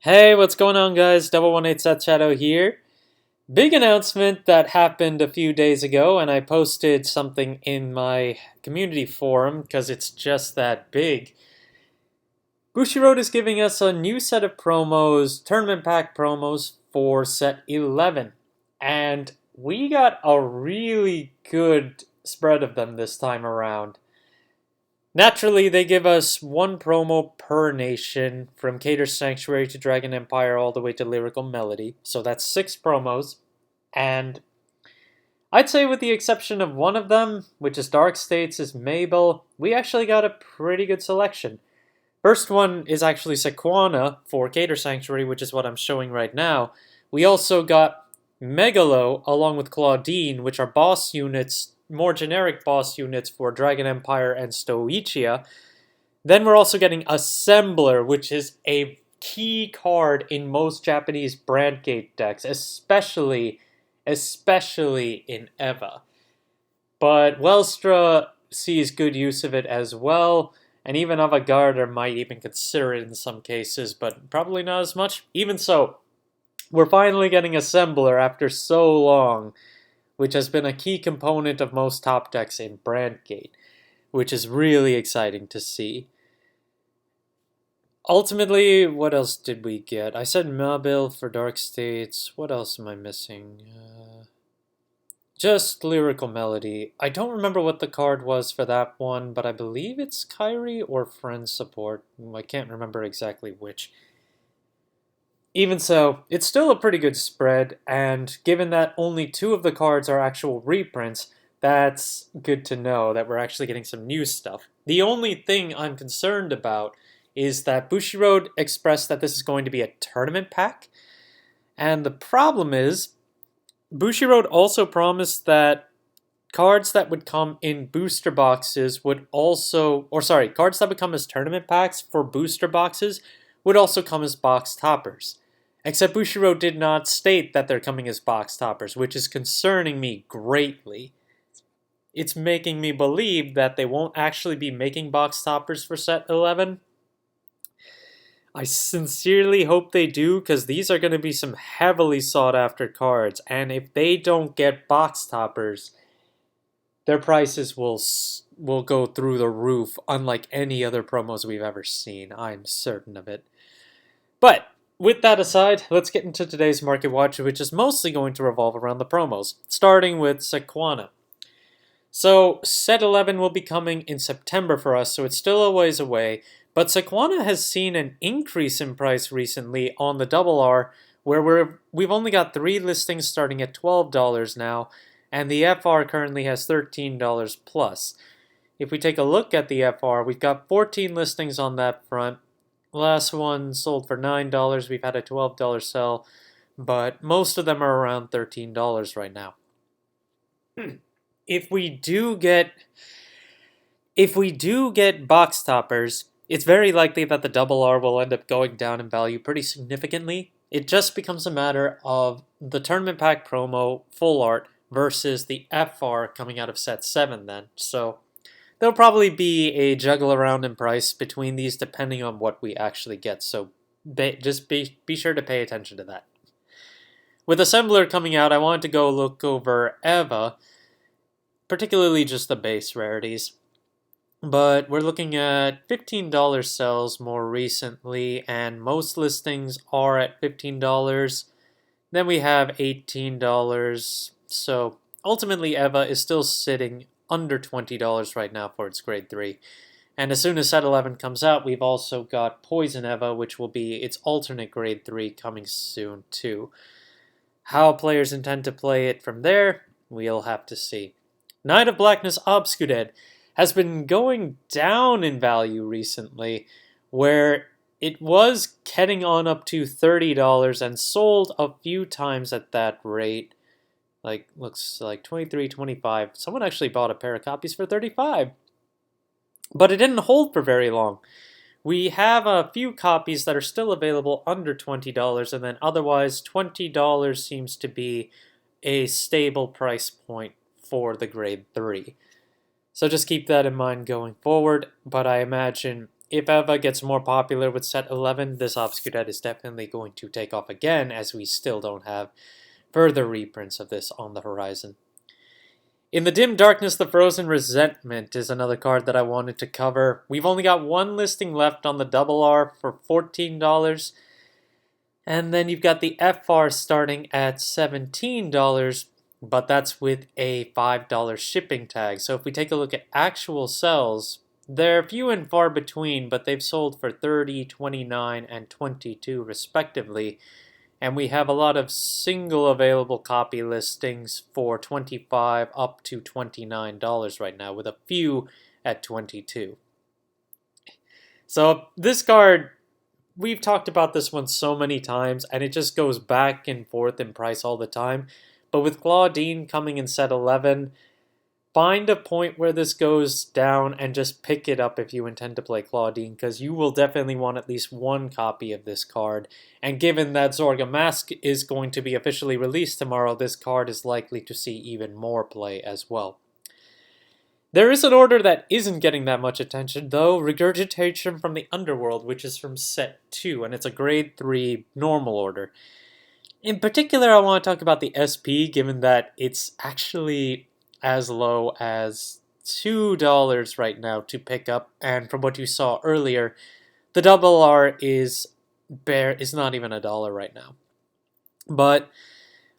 Hey, what's going on, guys? Double 18 Set Shadow here. Big announcement that happened a few days ago, and I posted something in my community forum because it's just that big. Bushiroad is giving us a new set of promos, tournament pack promos for set 11. And we got a really good spread of them this time around. Naturally, they give us one promo per nation, from Cater Sanctuary to Dragon Empire all the way to Lyrical Melody. So that's 6 promos. And I'd say, with the exception of one of them, which is Dark States' Mabel, we actually got a pretty good selection. First one is actually Sequana for Cater Sanctuary, which is what I'm showing right now. We also got Megalo along with Claudine, which are boss units, more generic boss units for Dragon Empire and Stoichia. Then we're also getting Assembler, which is a key card in most Japanese Brandgate decks, especially in Eva. But Welstra sees good use of it as well, and even Avant-Garde might even consider it in some cases, but probably not as much. Even so, we're finally getting Assembler after so long, which has been a key component of most top decks in Brandgate, which is really exciting to see. Ultimately, what else did we get? I said Mabel for Dark States. What else am I missing? Just Lyrical Melody. I don't remember what the card was for that one, but I believe it's Kyrie or Friend Support. I can't remember exactly which. Even so, it's still a pretty good spread, and given that only 2 of the cards are actual reprints, that's good to know that we're actually getting some new stuff. The only thing I'm concerned about is that Bushiroad expressed that this is going to be a tournament pack, and the problem is, Bushiroad also promised that cards that would come in booster boxes would also, cards that would come as tournament packs for booster boxes would also come as box toppers. Except Bushiroad did not state that they're coming as box toppers, which is concerning me greatly. It's making me believe that they won't actually be making box toppers for set 11. I sincerely hope they do, because these are going to be some heavily sought after cards, and if they don't get box toppers, their prices will go through the roof, unlike any other promos we've ever seen. I'm certain of it. But with that aside, let's get into today's Market Watch, which is mostly going to revolve around the promos, starting with Sequana. So, set 11 will be coming in September for us, so it's still a ways away, but Sequana has seen an increase in price recently on the Double R, where we've only got 3 listings starting at $12 now, and the FR currently has $13 plus. If we take a look at the FR, we've got 14 listings on that front. Last one sold for $9, we've had a $12 sell, but most of them are around $13 right now. If we do get box toppers, it's very likely that the Double R will end up going down in value pretty significantly. It just becomes a matter of the tournament pack promo full art versus the FR coming out of set 7 then. So there'll probably be a juggle around in price between these depending on what we actually get. So just be sure to pay attention to that. With Assembler coming out, I wanted to go look over Eva, particularly just the base rarities. But we're looking at $15 sells more recently, and most listings are at $15. Then we have $18. So ultimately, Eva is still sitting under $20 right now for its grade 3. And as soon as set 11 comes out, we've also got Poison Eva, which will be its alternate grade 3 coming soon too. How players intend to play it from there, we'll have to see. Knight of Blackness Obscured has been going down in value recently, where it was getting on up to $30 and sold a few times at that rate. Looks like 23, 25. Someone actually bought a pair of copies for 35. But it didn't hold for very long. We have a few copies that are still available under $20, and then otherwise $20 seems to be a stable price point for the grade 3. So just keep that in mind going forward, but I imagine if Eva gets more popular with set 11, this Obscured is definitely going to take off again, as we still don't have further reprints of this on the horizon. In the Dim Darkness, the Frozen Resentment is another card that I wanted to cover. We've only got one listing left on the Double R for $14. And then you've got the FR starting at $17, but that's with a $5 shipping tag. So if we take a look at actual sales, they're few and far between, but they've sold for $30, $29, and $22 respectively. And we have a lot of single available copy listings for $25 up to $29 right now, with a few at $22. So this card, we've talked about this one so many times, and it just goes back and forth in price all the time. But with Claudine coming in set 11, find a point where this goes down and just pick it up if you intend to play Claudine, because you will definitely want at least one copy of this card. And given that Zorga Mask is going to be officially released tomorrow, this card is likely to see even more play as well. There is an order that isn't getting that much attention, though, Regurgitation from the Underworld, which is from set 2, and it's a grade 3 normal order. In particular, I want to talk about the SP, given that it's actually as low as $2 right now to pick up, and from what you saw earlier, the Double R is not even $1 right now. But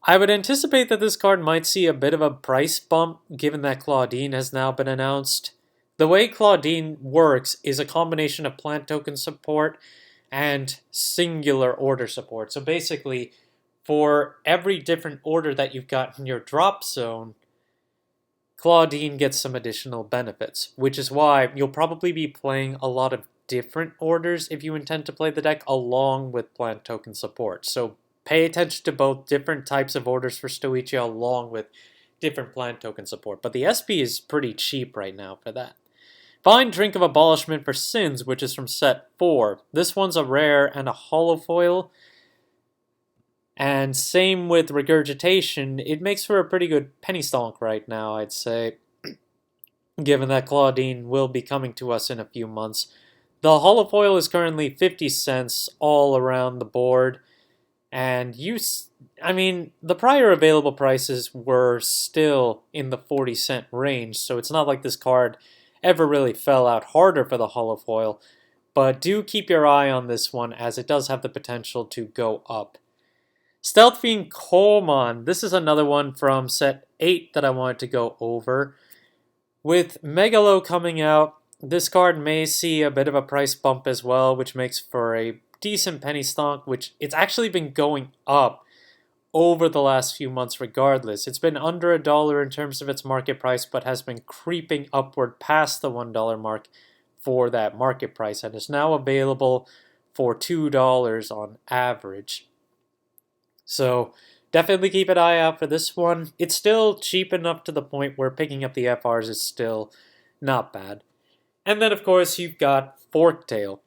I would anticipate that this card might see a bit of a price bump, given that Claudine has now been announced. The way Claudine works is a combination of plant token support and singular order support. So basically, for every different order that you've got in your drop zone, Claudine gets some additional benefits, which is why you'll probably be playing a lot of different orders if you intend to play the deck along with plant token support. So pay attention to both different types of orders for Stoichia along with different plant token support. But the SP is pretty cheap right now for that. Find Drink of Abolishment for Sins, which is from set 4. This one's a rare and a holofoil. And same with Regurgitation, it makes for a pretty good penny stonk right now, I'd say, given that Claudine will be coming to us in a few months. The holofoil is currently 50 cents all around the board, and the prior available prices were still in the 40-cent range, so it's not like this card ever really fell out harder for the holofoil, but do keep your eye on this one, as it does have the potential to go up. Stealth Fiend Coleman, this is another one from set 8 that I wanted to go over. With Megalo coming out, this card may see a bit of a price bump as well, which makes for a decent penny stonk, which it's actually been going up over the last few months regardless. It's been under $1 in terms of its market price, but has been creeping upward past the $1 mark for that market price, and is now available for $2 on average. So definitely keep an eye out for this one. It's still cheap enough to the point where picking up the FRs is still not bad. And then, of course, you've got Forktail.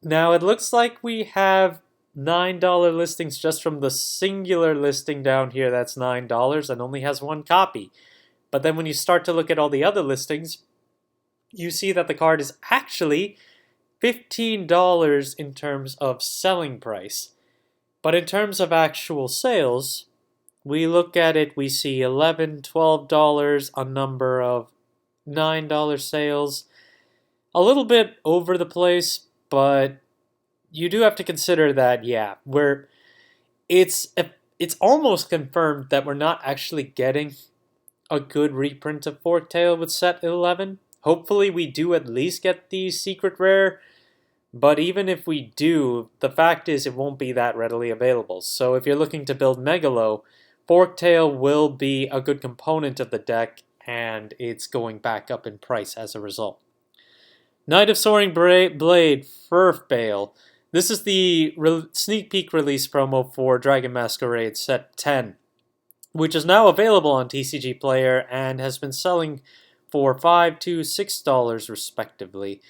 Now, it looks like we have $9 listings just from the singular listing down here that's $9 and only has one copy. But then when you start to look at all the other listings, you see that the card is actually $15 in terms of selling price. But in terms of actual sales, we look at it, we see $11, $12, a number of $9 sales. A little bit over the place, but you do have to consider that, yeah, it's almost confirmed that we're not actually getting a good reprint of Forktail with set 11. Hopefully we do at least get the secret rare, but even if we do, the fact is it won't be that readily available. So if you're looking to build Megalo, Forktail will be a good component of the deck, and it's going back up in price as a result. Knight of Soaring Blade, Furf Bale. This is the sneak peek release promo for Dragon Masquerade Set 10, which is now available on TCG Player and has been selling for $5 to $6 respectively.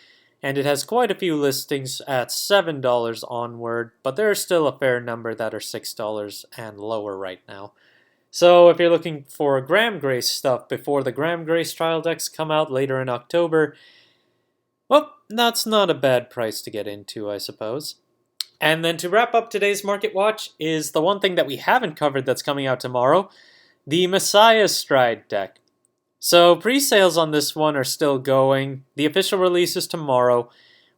And it has quite a few listings at $7 onward, but there are still a fair number that are $6 and lower right now. So if you're looking for Graham Grace stuff before the Graham Grace trial decks come out later in October, well, that's not a bad price to get into, I suppose. And then to wrap up today's Market Watch is the one thing that we haven't covered that's coming out tomorrow, the Messiah Stride deck. So pre-sales on this one are still going. The official release is tomorrow.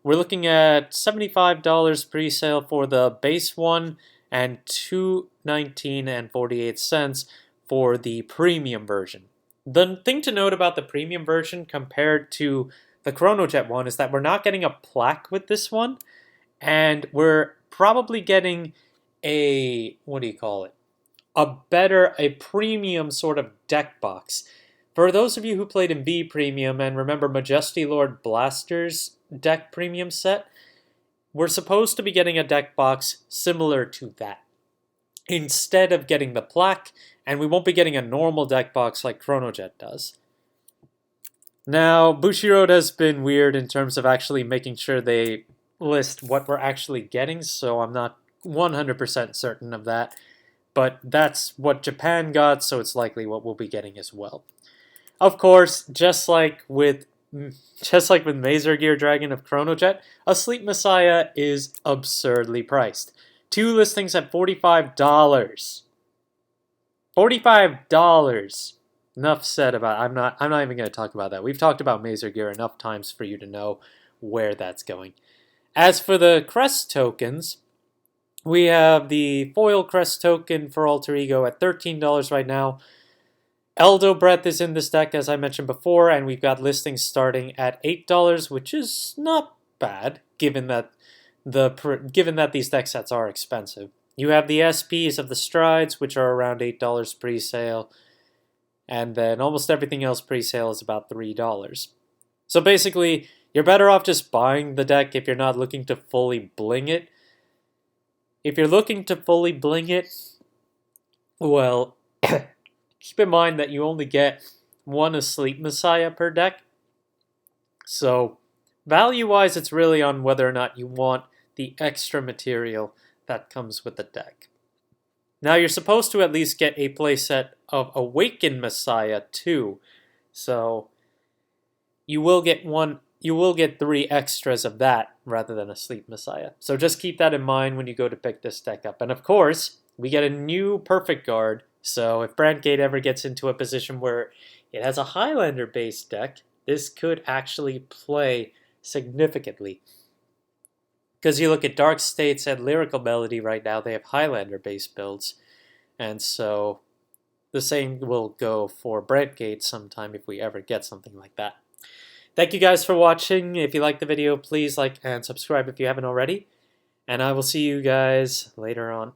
We're looking at $75 pre-sale for the base one and $219.48 for the premium version. The thing to note about the premium version compared to the Chronojet one is that we're not getting a plaque with this one, and we're probably getting a, what do you call it? A premium sort of deck box. For those of you who played in V Premium and remember Majesty Lord Blaster's deck premium set, we're supposed to be getting a deck box similar to that, instead of getting the plaque, and we won't be getting a normal deck box like Chronojet does. Now, Bushiroad has been weird in terms of actually making sure they list what we're actually getting, so I'm not 100% certain of that. But that's what Japan got, so it's likely what we'll be getting as well. Of course, just like with Mazer Gear Dragon of Chronojet, a Sleep Messiah is absurdly priced. 2 listings at $45. $45. Enough said about it. I'm not even going to talk about that. We've talked about Mazer Gear enough times for you to know where that's going. As for the crest tokens, we have the foil crest token for Alter Ego at $13 right now. Eldo Breath is in this deck, as I mentioned before, and we've got listings starting at $8, which is not bad, given that these deck sets are expensive. You have the SPs of the Strides, which are around $8 pre-sale, and then almost everything else pre-sale is about $3. So basically, you're better off just buying the deck if you're not looking to fully bling it. If you're looking to fully bling it, well, keep in mind that you only get one Asleep Messiah per deck. So value-wise, it's really on whether or not you want the extra material that comes with the deck. Now, you're supposed to at least get a playset of Awakened Messiah too. So you will get 3 extras of that rather than a Sleep Messiah. So just keep that in mind when you go to pick this deck up. And of course, we get a new Perfect Guard. So if Brandgate ever gets into a position where it has a Highlander-based deck, this could actually play significantly. Because you look at Dark States and Lyrical Melody right now, they have Highlander-based builds. And so the same will go for Brandgate sometime if we ever get something like that. Thank you guys for watching. If you liked the video, please like and subscribe if you haven't already. And I will see you guys later on.